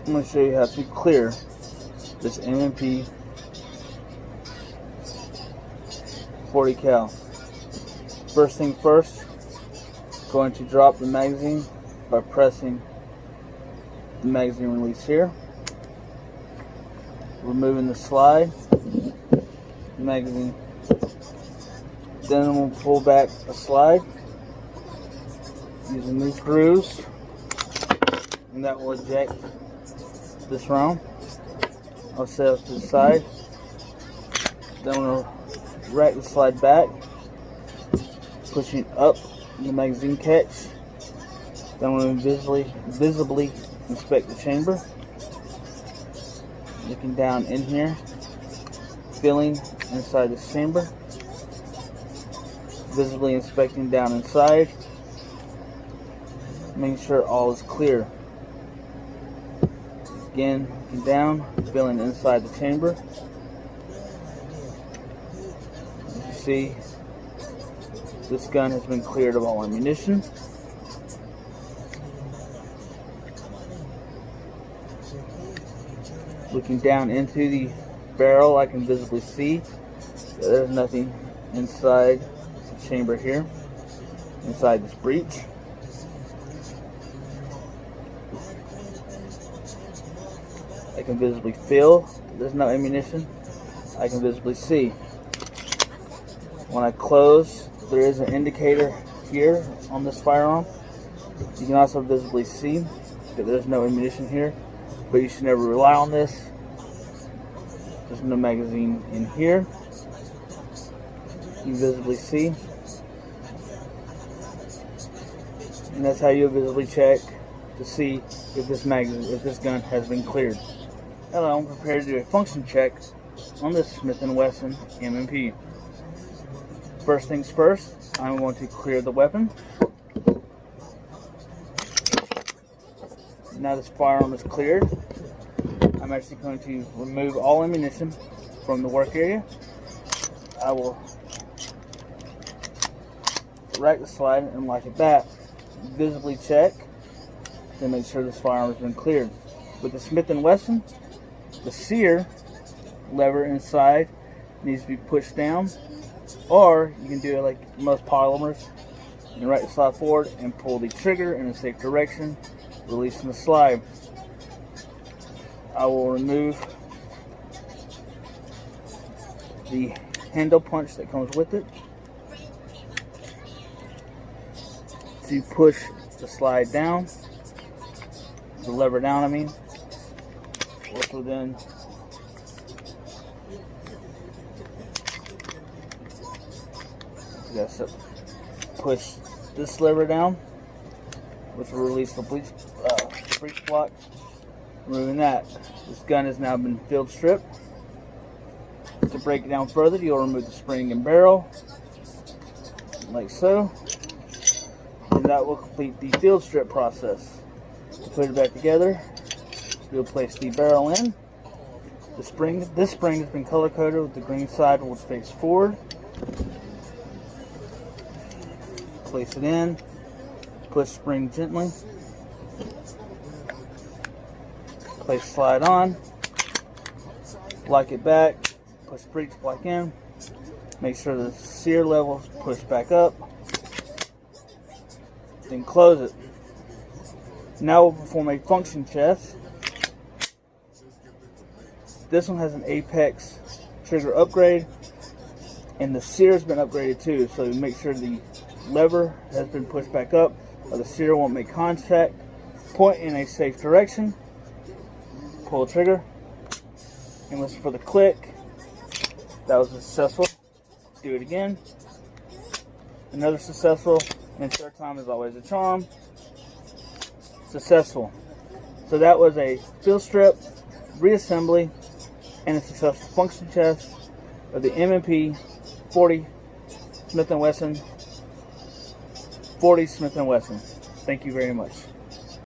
I'm going to show you how to clear this M&P 40 cal. First thing first, going to drop the magazine by pressing the magazine release here, removing the slide, the magazine. Then we'll pull back a slide using these grooves, and that will eject this round. I'll set it to the side. Then we'll rack the slide back, pushing up the magazine catch. Then we'll visibly inspect the chamber, looking down in here, feeling inside this chamber, visibly inspecting down inside, making sure all is clear. Again, looking down, feeling inside the chamber. As you see, this gun has been cleared of all ammunition. Looking down into the barrel, I can visibly see that there's nothing inside the chamber here, inside this breech. I can visibly feel there's no ammunition. I can visibly see. When I close, there is an indicator here on this firearm. You can also visibly see that there's no ammunition here, but you should never rely on this. There's no magazine in here. You visibly see. And that's how you visibly check to see if this gun has been cleared. Hello, I'm prepared to do a function check on this Smith & Wesson M&P. First things first, I'm going to clear the weapon. Now this firearm is cleared, I'm actually going to remove all ammunition from the work area. I will rack the slide and lock it back. Visibly check to make sure this firearm has been cleared. With the Smith & Wesson, the sear lever inside needs to be pushed down, or you can do it like most polymers. You can rack the slide forward and pull the trigger in a safe direction, releasing the slide. I will remove the handle punch that comes with it to push the slide down, the lever down, I mean. Also then you gotta push this lever down, which will release the breech block. Removing that, this gun has now been field stripped. To break it down further, you'll remove the spring and barrel, like so, and that will complete the field strip process. To put it back together, you'll place the barrel in. This spring has been color coded with the green side will face forward. Place it in, push spring gently, place slide on, lock it back, push breech block in, make sure the sear level is pushed back up, then close it. Now we'll perform a function test. This one has an Apex trigger upgrade, and the sear has been upgraded too, so make sure the lever has been pushed back up or the sear won't make contact. Point in a safe direction, pull the trigger, and listen for the click. That was successful. Do it again. Another successful, and third time is always a charm. Successful. So that was a field strip, reassembly, and a successful function test of the M&P 40 Smith & Wesson 40 Smith & Wesson. Thank you very much.